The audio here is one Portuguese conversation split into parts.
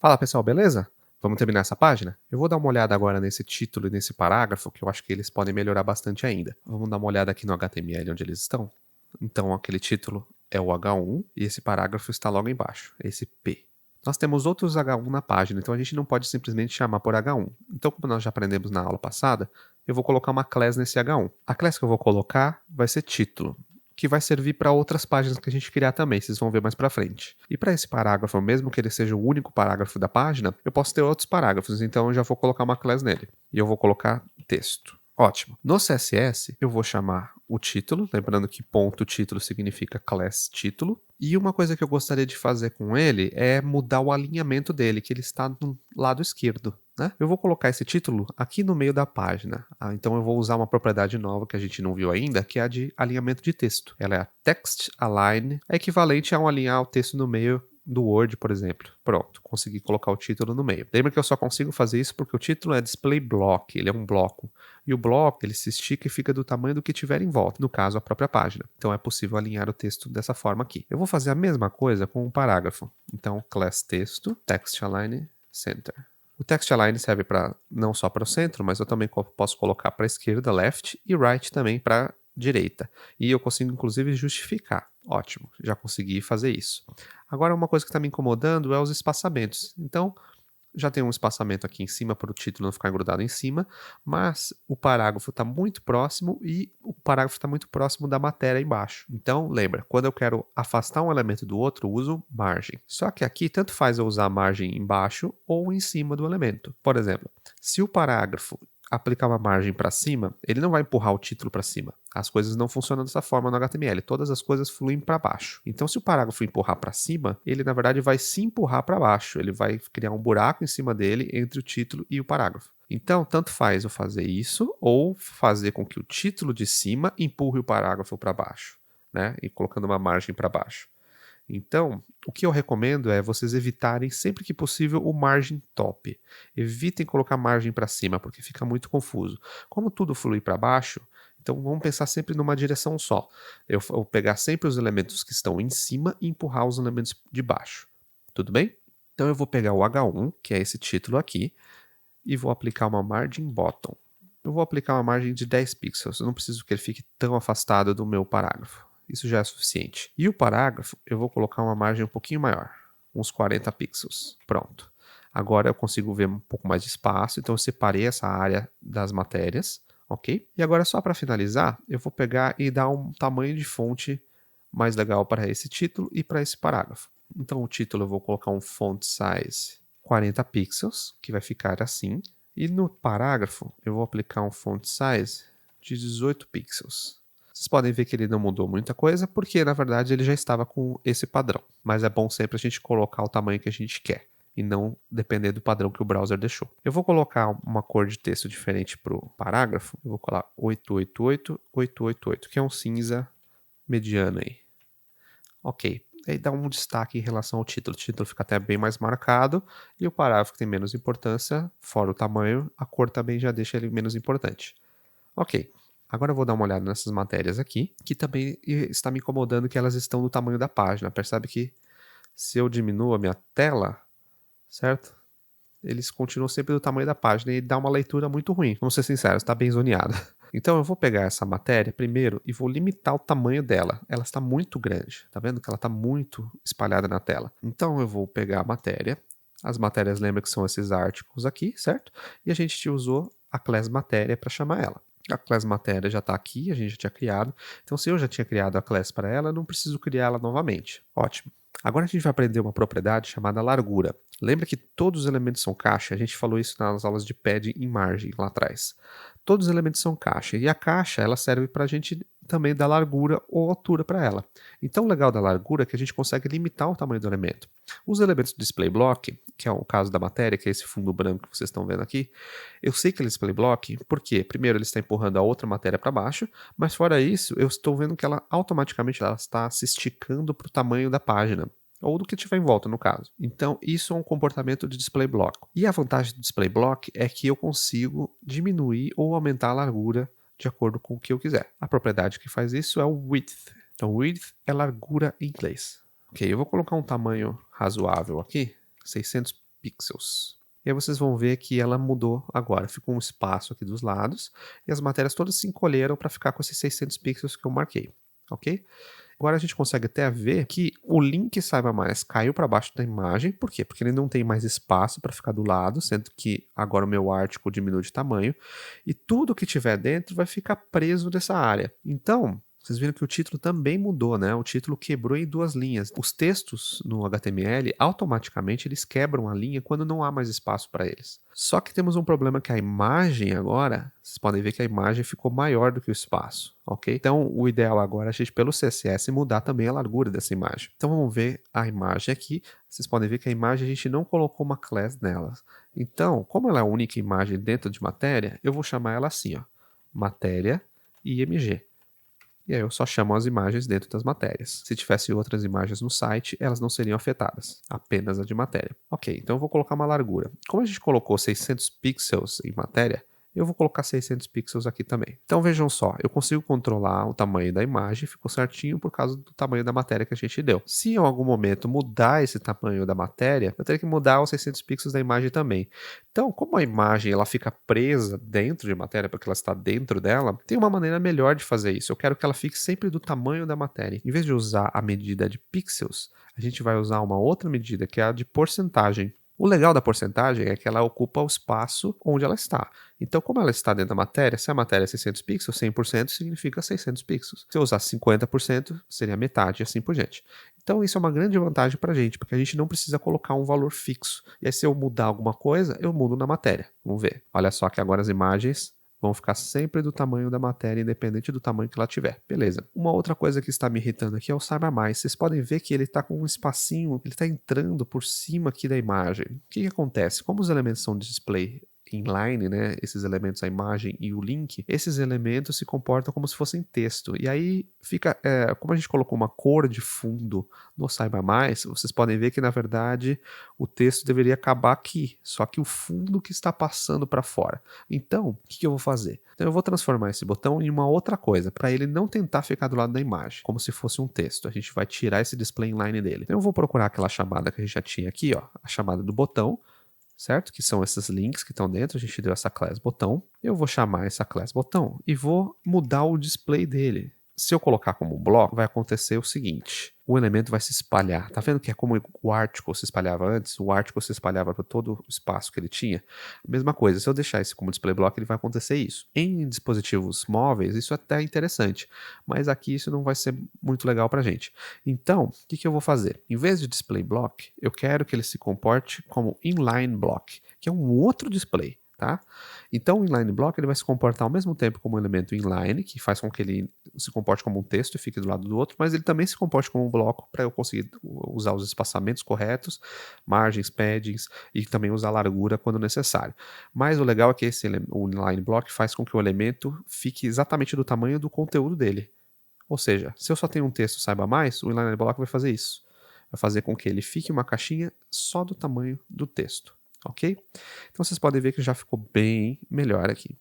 Fala pessoal, beleza? Vamos terminar essa página? Eu vou dar uma olhada agora nesse título e nesse parágrafo, que eu acho que eles podem melhorar bastante ainda. Vamos dar uma olhada aqui no HTML onde eles estão? Então, aquele título é o H1 e esse parágrafo está logo embaixo, esse P. Nós temos outros H1 na página, então a gente não pode simplesmente chamar por H1. Então, como nós já aprendemos na aula passada, eu vou colocar uma class nesse H1. A class que eu vou colocar vai ser título, que vai servir para outras páginas que a gente criar também, vocês vão ver mais para frente. E para esse parágrafo, mesmo que ele seja o único parágrafo da página, eu posso ter outros parágrafos, então eu já vou colocar uma class nele. E eu vou colocar texto. Ótimo. No CSS, eu vou chamar o título, lembrando que ponto título significa class título. E uma coisa que eu gostaria de fazer com ele é mudar o alinhamento dele, que ele está no lado esquerdo. Né? Eu vou colocar esse título aqui no meio da página. Então eu vou usar uma propriedade nova que a gente não viu ainda, que é a de alinhamento de texto. Ela é a text align, é equivalente a alinhar o texto no meio do Word, por exemplo. Pronto, consegui colocar o título no meio. Lembra que eu só consigo fazer isso porque o título é display block, ele é um bloco. E o bloco, ele se estica e fica do tamanho do que tiver em volta, no caso, a própria página. Então é possível alinhar o texto dessa forma aqui. Eu vou fazer a mesma coisa com um parágrafo. Então, class texto, text align, center. O text align serve não só para o centro, mas eu também posso colocar para a esquerda, left, e right também para direita. E eu consigo, inclusive, justificar. Ótimo, já consegui fazer isso. Agora, uma coisa que está me incomodando é os espaçamentos. Então, já tem um espaçamento aqui em cima para o título não ficar grudado em cima, mas o parágrafo está muito próximo e o parágrafo está muito próximo da matéria embaixo. Então, lembra, quando eu quero afastar um elemento do outro, eu uso margem. Só que aqui, tanto faz eu usar a margem embaixo ou em cima do elemento. Por exemplo, se o parágrafo aplicar uma margem para cima, ele não vai empurrar o título para cima. As coisas não funcionam dessa forma no HTML, todas as coisas fluem para baixo. Então, se o parágrafo empurrar para cima, ele na verdade vai se empurrar para baixo, ele vai criar um buraco em cima dele entre o título e o parágrafo. Então, tanto faz eu fazer isso ou fazer com que o título de cima empurre o parágrafo para baixo, né? E colocando uma margem para baixo. Então, o que eu recomendo é vocês evitarem sempre que possível o margin top. Evitem colocar margem para cima, porque fica muito confuso. Como tudo flui para baixo, então vamos pensar sempre numa direção só. Eu vou pegar sempre os elementos que estão em cima e empurrar os elementos de baixo. Tudo bem? Então eu vou pegar o H1, que é esse título aqui, e vou aplicar uma margin bottom. Eu vou aplicar uma margem de 10 pixels, eu não preciso que ele fique tão afastado do meu parágrafo. Isso já é suficiente. E o parágrafo, eu vou colocar uma margem um pouquinho maior, uns 40 pixels. Pronto. Agora eu consigo ver um pouco mais de espaço, então eu separei essa área das matérias, ok? E agora só para finalizar, eu vou pegar e dar um tamanho de fonte mais legal para esse título e para esse parágrafo. Então o título eu vou colocar um font size 40 pixels, que vai ficar assim. E no parágrafo eu vou aplicar um font size de 18 pixels. Vocês podem ver que ele não mudou muita coisa, porque na verdade ele já estava com esse padrão. Mas é bom sempre a gente colocar o tamanho que a gente quer, e não depender do padrão que o browser deixou. Eu vou colocar uma cor de texto diferente para o parágrafo. Eu vou colocar 888, que é um cinza mediano aí. Ok. Aí dá um destaque em relação ao título. O título fica até bem mais marcado, e o parágrafo que tem menos importância, fora o tamanho, a cor também já deixa ele menos importante. Ok. Agora eu vou dar uma olhada nessas matérias aqui, que também está me incomodando que elas estão no tamanho da página. Percebe que se eu diminuo a minha tela, certo? Eles continuam sempre do tamanho da página e dá uma leitura muito ruim. Vamos ser sinceros, está bem zoneada. Então eu vou pegar essa matéria primeiro e vou limitar o tamanho dela. Ela está muito grande, tá vendo que ela está muito espalhada na tela. Então eu vou pegar a matéria. As matérias lembra que são esses artigos aqui, certo? E a gente usou a class matéria para chamar ela. A class matéria já está aqui, a gente já tinha criado. Então, se eu já tinha criado a class para ela, eu não preciso criar ela novamente. Ótimo. Agora a gente vai aprender uma propriedade chamada largura. Lembra que todos os elementos são caixa? A gente falou isso nas aulas de pad em margem lá atrás. Todos os elementos são caixa, e a caixa ela serve para a gente também dar largura ou altura para ela. Então o legal da largura é que a gente consegue limitar o tamanho do elemento. Os elementos do display block, que é o caso da matéria, que é esse fundo branco que vocês estão vendo aqui, eu sei que ele é display block porque, primeiro, ele está empurrando a outra matéria para baixo, mas fora isso, eu estou vendo que ela automaticamente ela está se esticando para o tamanho da página, ou do que tiver em volta, no caso. Então, isso é um comportamento de display block. E a vantagem do display block é que eu consigo diminuir ou aumentar a largura de acordo com o que eu quiser. A propriedade que faz isso é o width. Então, width é largura em inglês. Ok, eu vou colocar um tamanho razoável aqui, 600 pixels. E aí vocês vão ver que ela mudou agora, ficou um espaço aqui dos lados e as matérias todas se encolheram para ficar com esses 600 pixels que eu marquei, ok? Agora a gente consegue até ver que o link Saiba Mais caiu para baixo da imagem. Por quê? Porque ele não tem mais espaço para ficar do lado, sendo que agora o meu artigo diminui de tamanho e tudo que tiver dentro vai ficar preso nessa área. Então, vocês viram que o título também mudou, né? O título quebrou em duas linhas. Os textos no HTML, automaticamente, eles quebram a linha quando não há mais espaço para eles. Só que temos um problema que a imagem agora, vocês podem ver que a imagem ficou maior do que o espaço, ok? Então, o ideal agora é a gente, pelo CSS, mudar também a largura dessa imagem. Então, vamos ver a imagem aqui. Vocês podem ver que a imagem a gente não colocou uma class nela. Então, como ela é a única imagem dentro de matéria, eu vou chamar ela assim, ó, matéria img. E aí eu só chamo as imagens dentro das matérias. Se tivesse outras imagens no site, elas não seriam afetadas, apenas a de matéria. Ok, então eu vou colocar uma largura. Como a gente colocou 600 pixels em matéria, eu vou colocar 600 pixels aqui também. Então vejam só, eu consigo controlar o tamanho da imagem, ficou certinho por causa do tamanho da matéria que a gente deu. Se em algum momento mudar esse tamanho da matéria, eu teria que mudar os 600 pixels da imagem também. Então, como a imagem ela fica presa dentro de matéria, porque ela está dentro dela, tem uma maneira melhor de fazer isso. Eu quero que ela fique sempre do tamanho da matéria. Em vez de usar a medida de pixels, a gente vai usar uma outra medida, que é a de porcentagem. O legal da porcentagem é que ela ocupa o espaço onde ela está. Então, como ela está dentro da matéria, se a matéria é 600 pixels, 100% significa 600 pixels. Se eu usar 50%, seria metade e assim por diante. Então, isso é uma grande vantagem para a gente, porque a gente não precisa colocar um valor fixo. E aí, se eu mudar alguma coisa, eu mudo na matéria. Vamos ver. Olha só que agora as imagens vão ficar sempre do tamanho da matéria, independente do tamanho que ela tiver. Beleza. Uma outra coisa que está me irritando aqui é o Saiba Mais. Vocês podem ver que ele está com um espacinho, ele está entrando por cima aqui da imagem. O que acontece? Como os elementos são de display inline, né, esses elementos, a imagem e o link, esses elementos se comportam como se fossem texto. E aí fica, como a gente colocou uma cor de fundo no Saiba Mais, vocês podem ver que na verdade o texto deveria acabar aqui, só que o fundo que está passando para fora. Então, o que eu vou fazer? Então eu vou transformar esse botão em uma outra coisa, para ele não tentar ficar do lado da imagem, como se fosse um texto. A gente vai tirar esse display inline dele. Então eu vou procurar aquela chamada que a gente já tinha aqui, ó, a chamada do botão, certo? Que são esses links que estão dentro, a gente deu essa class botão. Eu vou chamar essa class botão e vou mudar o display dele. Se eu colocar como bloco, vai acontecer o seguinte: o elemento vai se espalhar. Tá vendo que é como o article se espalhava antes? O article se espalhava para todo o espaço que ele tinha. Mesma coisa, se eu deixar esse como display block, ele vai acontecer isso. Em dispositivos móveis, isso é até interessante, mas aqui isso não vai ser muito legal pra gente. Então, o que eu vou fazer? Em vez de display block, eu quero que ele se comporte como inline block, que é um outro display. Tá? Então o inline block ele vai se comportar ao mesmo tempo como um elemento inline, que faz com que ele se comporte como um texto e fique do lado do outro, mas ele também se comporte como um bloco para eu conseguir usar os espaçamentos corretos, margens, paddings e também usar largura quando necessário. Mas o legal é que o inline block faz com que o elemento fique exatamente do tamanho do conteúdo dele. Ou seja, se eu só tenho um texto Saiba Mais, o inline block vai fazer isso. Vai fazer com que ele fique uma caixinha só do tamanho do texto. Ok? Então vocês podem ver que já ficou bem melhor aqui.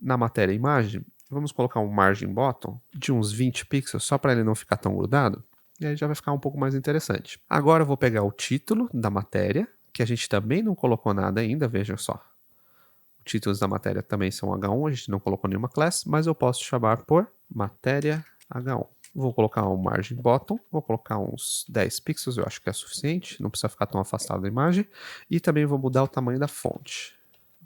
Na matéria imagem, vamos colocar um margin bottom de uns 20 pixels, só para ele não ficar tão grudado. E aí já vai ficar um pouco mais interessante. Agora eu vou pegar o título da matéria, que a gente também não colocou nada ainda, vejam só. Os títulos da matéria também são H1, a gente não colocou nenhuma class, mas eu posso chamar por matéria H1. Vou colocar um margin bottom, vou colocar uns 10 pixels, eu acho que é suficiente, não precisa ficar tão afastado da imagem. E também vou mudar o tamanho da fonte.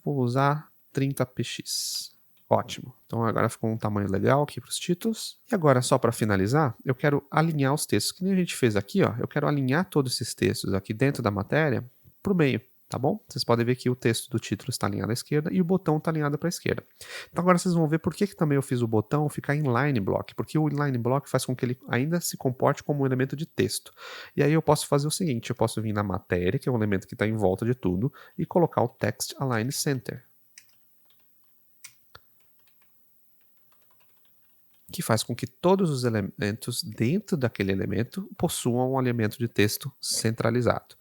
Vou usar 30px. Ótimo. Então agora ficou um tamanho legal aqui para os títulos. E agora, só para finalizar, eu quero alinhar os textos. Que nem a gente fez aqui, ó. Eu quero alinhar todos esses textos aqui dentro da matéria para o meio. Tá bom? Vocês podem ver que o texto do título está alinhado à esquerda e o botão está alinhado para a esquerda. Então agora vocês vão ver por que também eu fiz o botão ficar inline block, porque o inline block faz com que ele ainda se comporte como um elemento de texto. E aí eu posso fazer o seguinte, eu posso vir na matéria, que é o elemento que está em volta de tudo, e colocar o text align center, que faz com que todos os elementos dentro daquele elemento possuam um alinhamento de texto centralizado.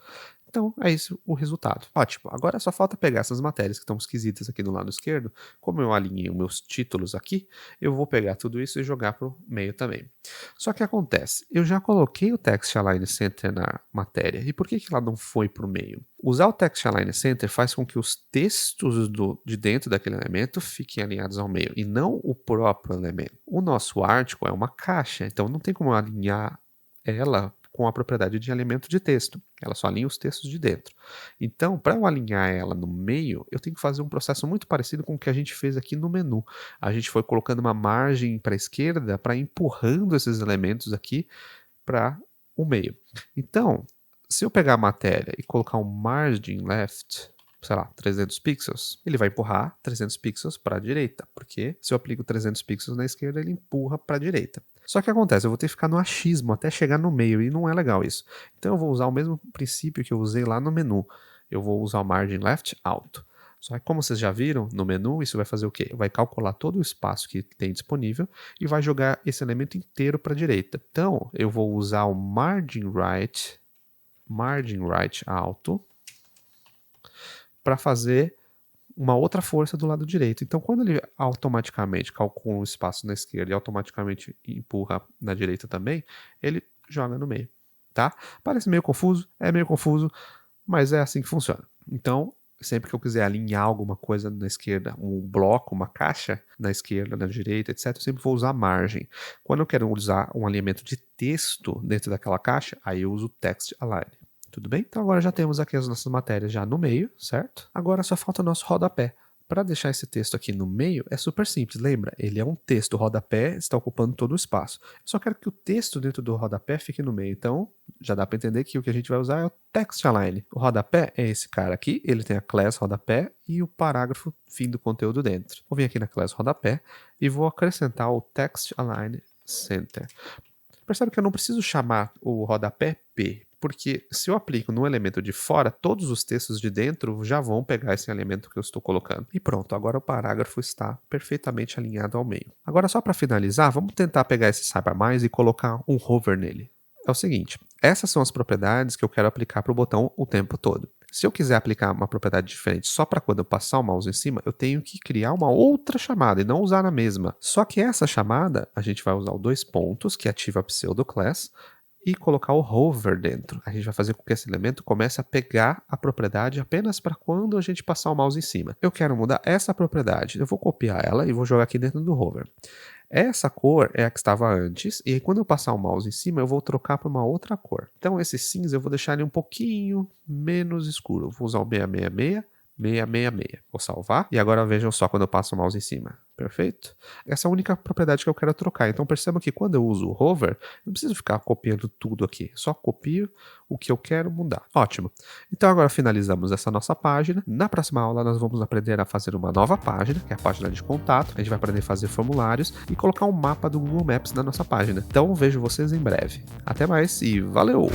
Então, é isso o resultado. Ótimo, agora só falta pegar essas matérias que estão esquisitas aqui no lado esquerdo. Como eu alinhei os meus títulos aqui, eu vou pegar tudo isso e jogar para o meio também. Só que acontece, eu já coloquei o Text Align Center na matéria. E por que ela não foi para o meio? Usar o Text Align Center faz com que os textos de dentro daquele elemento fiquem alinhados ao meio, e não o próprio elemento. O nosso article é uma caixa, então não tem como alinhar ela com a propriedade de alinhamento de texto. Ela só alinha os textos de dentro. Então, para eu alinhar ela no meio, eu tenho que fazer um processo muito parecido com o que a gente fez aqui no menu. A gente foi colocando uma margem para a esquerda para empurrando esses elementos aqui para o meio. Então, se eu pegar a matéria e colocar um margin left, sei lá, 300 pixels, ele vai empurrar 300 pixels para a direita, porque se eu aplico 300 pixels na esquerda, ele empurra para a direita. Só que acontece, eu vou ter que ficar no achismo até chegar no meio, e não é legal isso. Então eu vou usar o mesmo princípio que eu usei lá no menu. Eu vou usar o margin left alto. Só que como vocês já viram, no menu isso vai fazer o quê? Vai calcular todo o espaço que tem disponível e vai jogar esse elemento inteiro para a direita. Então eu vou usar o margin right alto para fazer uma outra força do lado direito. Então, quando ele automaticamente calcula um espaço na esquerda e automaticamente empurra na direita também, ele joga no meio, tá? Parece meio confuso, é meio confuso, mas é assim que funciona. Então, sempre que eu quiser alinhar alguma coisa na esquerda, um bloco, uma caixa na esquerda, na direita, etc., eu sempre vou usar margem. Quando eu quero usar um alinhamento de texto dentro daquela caixa, aí eu uso Text Align. Tudo bem? Então agora já temos aqui as nossas matérias já no meio, certo? Agora só falta o nosso rodapé. Para deixar esse texto aqui no meio é super simples, lembra? Ele é um texto, o rodapé está ocupando todo o espaço. Eu só quero que o texto dentro do rodapé fique no meio, então já dá para entender que o que a gente vai usar é o Text Align. O rodapé é esse cara aqui, ele tem a class rodapé e o parágrafo fim do conteúdo dentro. Vou vir aqui na class rodapé e vou acrescentar o Text Align Center. Percebe que eu não preciso chamar o rodapé P, porque se eu aplico no elemento de fora, todos os textos de dentro já vão pegar esse elemento que eu estou colocando. E pronto, agora o parágrafo está perfeitamente alinhado ao meio. Agora, só para finalizar, vamos tentar pegar esse saiba mais e colocar um hover nele. É o seguinte, essas são as propriedades que eu quero aplicar para o botão o tempo todo. Se eu quiser aplicar uma propriedade diferente só para quando eu passar o mouse em cima, eu tenho que criar uma outra chamada e não usar na mesma. Só que essa chamada, a gente vai usar o dois pontos, que ativa a pseudoclass, e colocar o hover dentro. A gente vai fazer com que esse elemento comece a pegar a propriedade apenas para quando a gente passar o mouse em cima. Eu quero mudar essa propriedade, eu vou copiar ela e vou jogar aqui dentro do hover. Essa cor é a que estava antes, e aí quando eu passar o mouse em cima, eu vou trocar para uma outra cor. Então esse cinza eu vou deixar ele um pouquinho menos escuro. Eu vou usar o 666, 666. Vou salvar, e agora vejam só quando eu passo o mouse em cima. Perfeito? Essa é a única propriedade que eu quero trocar. Então percebam que quando eu uso o hover, eu não preciso ficar copiando tudo aqui. Só copio o que eu quero mudar. Ótimo. Então agora finalizamos essa nossa página. Na próxima aula nós vamos aprender a fazer uma nova página, que é a página de contato. A gente vai aprender a fazer formulários e colocar um mapa do Google Maps na nossa página. Então vejo vocês em breve. Até mais e valeu!